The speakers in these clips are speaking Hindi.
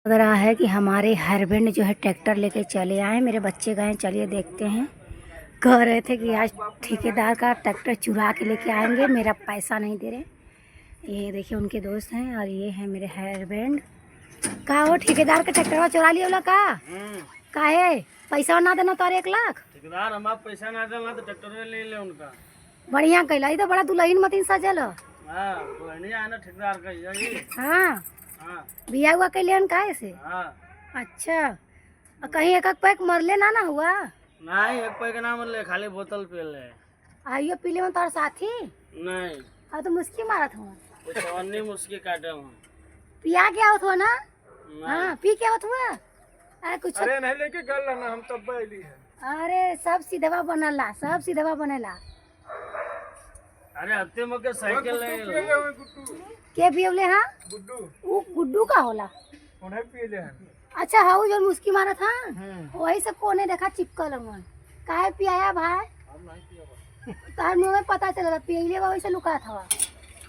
लग रहा है कि हमारे हस्बैंड जो है ट्रैक्टर लेके चले आए। मेरे बच्चे गए, चलिए देखते हैं। कह रहे थे कि आज ठेकेदार का ट्रैक्टर चुरा के लेके आएंगे, मेरा पैसा नहीं दे रहे। ये देखिए उनके दोस्त हैं और ये है मेरे हस्बैंड। का हो ठेकेदार का ट्रैक्टर चुरा लिया वाला का है? पैसा ना देना तो 1 लाख ठेकेदार हमारा पैसा ना देना तो ट्रैक्टर ले ले उनका। बढ़िया कैला, तो बड़ा दुल्हन मतीन सजल। हाँ तो नहीं आना ठेकेदार का ये। हाँ हाँ बिया हुआ कैलियन का से। हाँ अच्छा, और कहीं एक पैक मरले ना हुआ? नहीं, एक पैक ना मतलब खाली बोतल पी ले। आइयो पीले में तार साथी नहीं अब तो मुस्की मारत हुआ, चवन्नी मुस्की काटे हूँ। पिया के आवत हुआ ना? हाँ पी के आवत हुआ। अरे कुछ अरे नहीं लेके गल ना हम तब बैली है। अरे सब सीधवा बनला, सब सीधवा बनेला। अरे हत्ते मके साइकिल ले के पियले? हाँ गुड्डू वो गुड्डू का होला। उन्हें पी ले। अच्छा हाउ जो मुस्की मारत हाँ वही सब कोने देखा चिपकल हुआ। काहे पियाया भाई? तार मुँह में पता चला पियले वही से लुका था।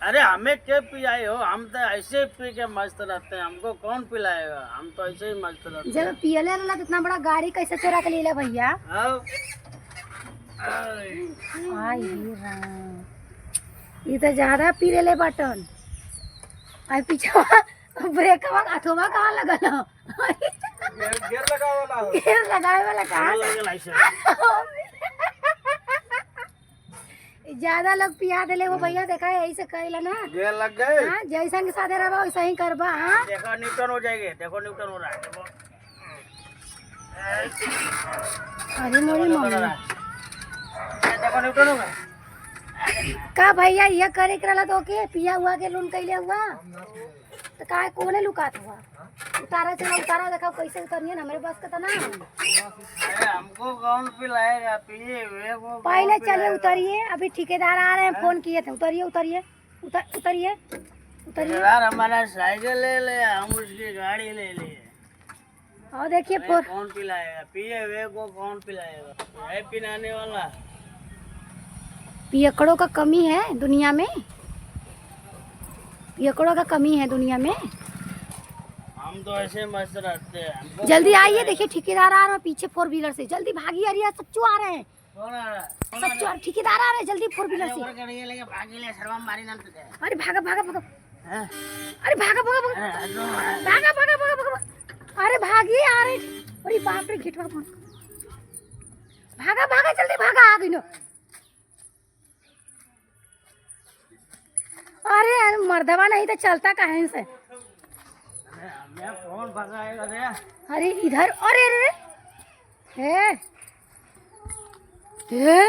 अरे हमें क्या पिलाए हो? हम तो ऐसे ही पी के मस्त रहते हैं, हमको कौन पिलाएगा? हम तो ऐसे ही मस्त रहते हैं। जब पियले रहला तो इतना बड़ा गाड़ी कैसे चोरा के ले भैया? ये तो ज्यादा पी ले बटन। आई पीछे ब्रेकवा अथवा कहाँ लगल हो? गेर लगावे वाला हो। गेर लगावे वाला कहाँ से? ज्यादा लोग पिया देले वो भैया, देखा यही से करेला ना। गेर लग गए। हाँ जैसा के साथ रहा वैसा ही करबा। हाँ देखो न्यूटन हो जाएंगे, देखो न्यूटन हो रहा है, देखो। अरे मोरी मम्मी देखो न्यूटन होगा। का भैया ये करे करला तो के पिया हुआ के लोन कैले हुआ तो का कोने लुकात हुआ? उतारा चला उतारा, देखा कैसे उतरिए ना, मेरे बस का तो ना। अरे हमको कौन पिलाएगा? पिए हुए वो पहले चलिए उतरिए, अभी ठेकेदार आ रहे हैं, फोन किए थे। उतरिए उतरिए उतरिए उतरिए। यार हमारा साइकिल ले ले, हम उसकी गाड़ी ले लिए। और देखिए कौन पिलाएगा? पिए हुए को कौन पिलाएगा? है पिलाने वाला। पियकड़ों का कमी है दुनिया में, पियकड़ों का कमी है दुनिया में। हम तो ऐसे मस्त रहते हैं। जल्दी आइए, देखिए ठेकेदार आ रहे हैं पीछे 4 व्हीलर से। जल्दी भागिए, अरे सच्चू आ रहे हैं, कौन आ रहा है? सच्चू ठेकेदार आ रहे हैं, जल्दी 4 व्हीलर से। अरे भागा भागा भागा, अरे भागा भागा भागा भागा भागा भागा भागा, अरे भागिए आ रहे। अरे बाप रे घेटवा कौन? भागा भागा जल्दी भागा, आ गई नो। अरे मर्दवा नहीं तो चलता कहीं से। कौन भगाएगा रे? अरे इधर, अरे अरे हे हे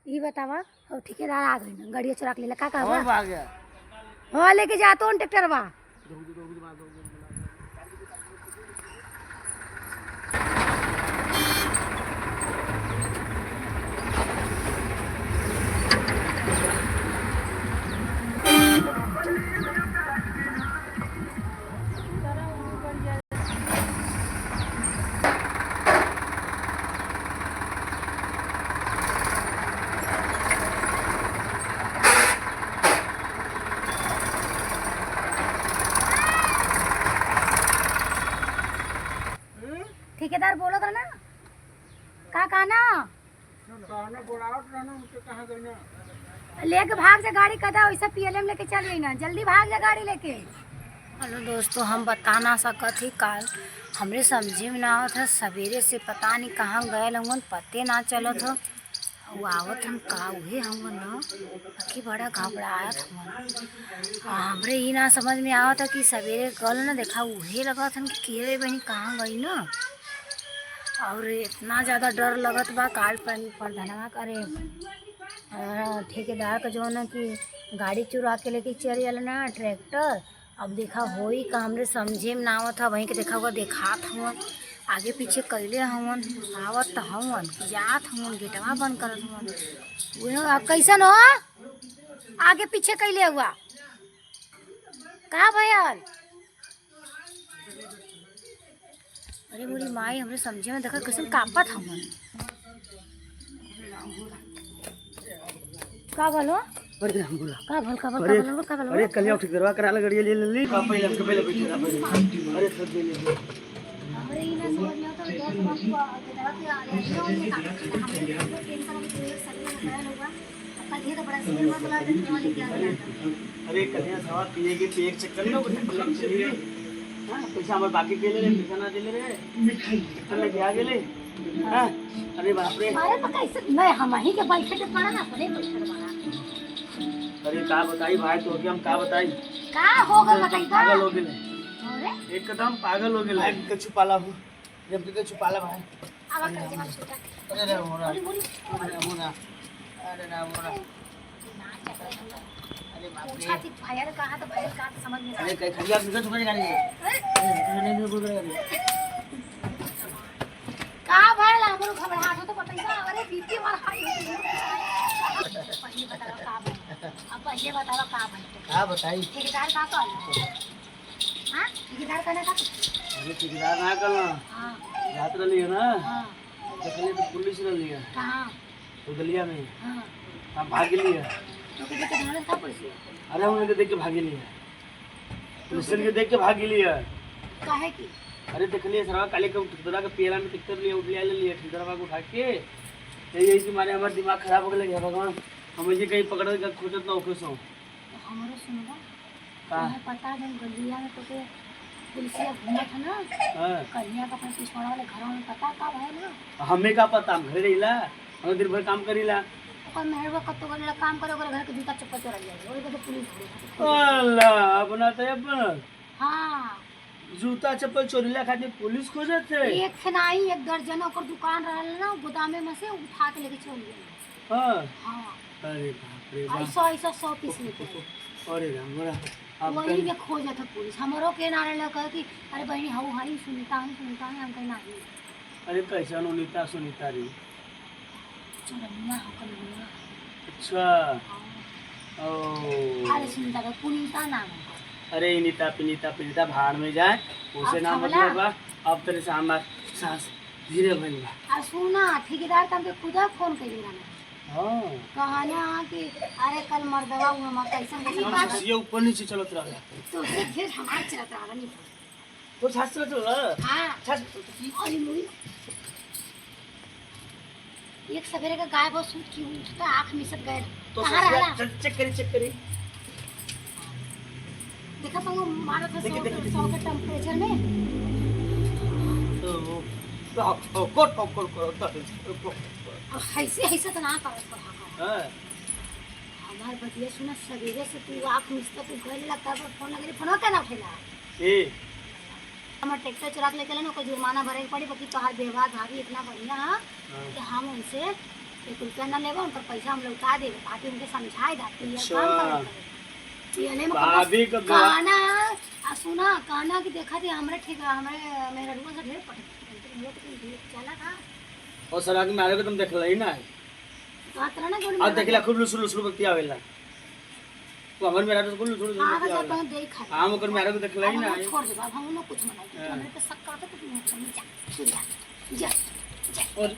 ये बतावा, और ठेकेदार आ गई ना, गाड़ी चुरा के ले का कौन भाग गया? हाँ लेके जाता हूँ ट्रैक्टरवा। ठेकेदार बोलो था ना का कहना लेके भाग जा गाड़ी कदा वैसा पीएलएम लेके चल गई ना, जल्दी भाग जा गाड़ी लेके। हेलो दोस्तों, हम बता ना सकत ही काल हमरे समझे में ना आवत है। सवेरे से पता नहीं कहाँ गए हमन, पते ना चलत हो। वो आवत हम का उहे हमन ना बाकी बड़ा घबराहट हमन। हमरे ही ना समझ में आवत है कि सवेरे गल ना देखा उहे लगत हम कि केरे बहनी कहाँ गई ना। और इतना ज़्यादा डर लगत बा काल प्रधानवा करे ठेकेदार का जो ना कि गाड़ी चुरा के लेके चल जाला ना ट्रैक्टर। अब देखा होई का हमरे समझे में ना आवत था। वहीं के देखा हुआ देखात हवन, आगे पीछे कैले हवन, आवत तो हवन जात हवन, गेटवा बंद करत हवन। कैसन हो आगे पीछे कैले हुआ का भयल? अरे मोरी माई हमरे समझे में देखा कैसे कापत हमन का बोलो? अरे हम बोला का भल का भल अरे कलिया ठीक करवा करा ले गाड़ी ले ले पहले हमके पहले बैठे रहा अरे सब दे ले अरे ई ना समझ में आता 10 बात को दादा के आ रहा है टेंशन में तो एक सही में बताया होगा कल ये तो बड़ा सीरियस मसला है तो लेके आ गया अरे कलिया सवा पिएगे तो एक चक्कर में कुछ चलिए हां पैसा हमर बाकी के ले पैसा ना दे ले रे चल ले आ गेले हां अरे बाप रे अरे तो कैसे मैं हम ही के बैठे के पड़ा ना पड़े बैठे वाला अरे का बताई भाई तो हम का बताई का होगा बताई का पागल हो गेले अरे एकदम पागल हो गेले के छुपाला हूं जब के छुपाला भाई आवा कर दे मत छुटा अरे रे मोरा बोली बोली अरे मोरा अरे ना मोरा ना चक्कर अरे बाप रे पूछा थी फायर कहा तो फायर कहा तो समझ में अरे कहीं खड़िया बिगड़ चुका गाड़ी अरे नहीं बोल रहा का भाई हमरो घबराहट हो तो बताइए अरे बीपी मार हाई पहले बताओ का भाई अब पहले बताओ का भाई का बताई ठेकेदार का कहल हां ठेकेदार कहना का अरे ठेकेदार ना करना हां रात रही है ना हां देखलिए तो पुलिस रही है कहां तो गलिया में हां हम भाग लिए तो के देखे धरन का पड़सी अरे हम उनके देख के भाग लिए पुलिस के देख के भाग लिए काहे की अरे देखलिए सरवा काले के ठेकेदार के पेला में टिकट लिए उठ लिए ठेकेदार को उठा के यही कि मारे हमारा दिमाग खराब हो गया भगवान हम ये कहीं पकड़ के खोजत ना ओके सो हमरो सुनबा का तुम्हें पता है गलिया में तो के पुलिसिया घूमत है ना हां कन्या का अपने पिछवाड़ा वाले घरों में पता का है ना हमें का पता हम घर रहिला हम दिन भर काम करीला ओकर मेहरबा कत्तो गले काम करे ओकर घर के जूता चप्पल चोरा जाए ओरे के तो पुलिस धरे अल्लाह अपना तो अपन हां जूता चप्पल चोरीला खातिर पुलिस खोजत है एक से नहीं एक दर्जन ओकर दुकान रहल ना गोदामे में से उठा के लेके चल गए हां हां अरे बाप रे बाप ऐसा ऐसा 100 पीस लेके अरे राम बोला अब वही के खोजा था पुलिस हमरो के नारे लगा कि अरे बहनी हाउ हाई सुनीता हम कहीं नहीं अरे कैसा नीता सुनीता रे चोरनिया हो कनिया अच्छा ओ अरे सुनीता का पुनीता नाम है अरे नीता पिनीता भाड़ में जाए उसे अब नाम खबला? मतलब बा अब तेरे से हमार सांस धीरे भइल बा आ सुना ठेकेदार तमके खुदा फोन कइला ना हां कहना कि अरे कल मर्दवा हुआ मत कैसन कैसन बात ये ऊपर नीचे चलत रहा तो से फिर हमार चलत रहा नहीं तो छाछ चल रहा हां छाछ अरे मुई एक सवेरे का गाय बहुत सूत की उठता आंख मिसक गए तो कहां रहला चेक करी देखा तो वो मारा था 100 के टेम्परेचर में तो कोट और ऐसे तो ना करत पड़ा हां हमार बतिया सुना सवेरे से तू आंख मिसता तू घर लगता पर फोन लगे फोन का ना उठेला ए हमार ट्रैक्टर चुरा के लेके ना कोई जुर्माना भरे के पड़ी बाकी तोहार व्यवहार भाभी इतना बढ़िया है कि हम उनसे 1 रुपया ना लेबो उनका पैसा हम लौटा देबे ताकि उनके समझाए दाती है काम करे पीएलए में भाभी का गाना आ सुना गाना की देखा थी हमरे ठीक हमरे मेरा रुआ से ढेर पड़े चला था और सराग में आगे तुम देख लई ना कहा तरह ना कि आज देखला खूब लुसुलु बतिया वेला तो हमर मेरा तो लुसुलु आगे बतिया से तो देखा हम ओकर मेरा को देख लई ना छोड़ दे बाबू हम लोग कुछ मना हमरे पे शक करते तो तू जा जा जा और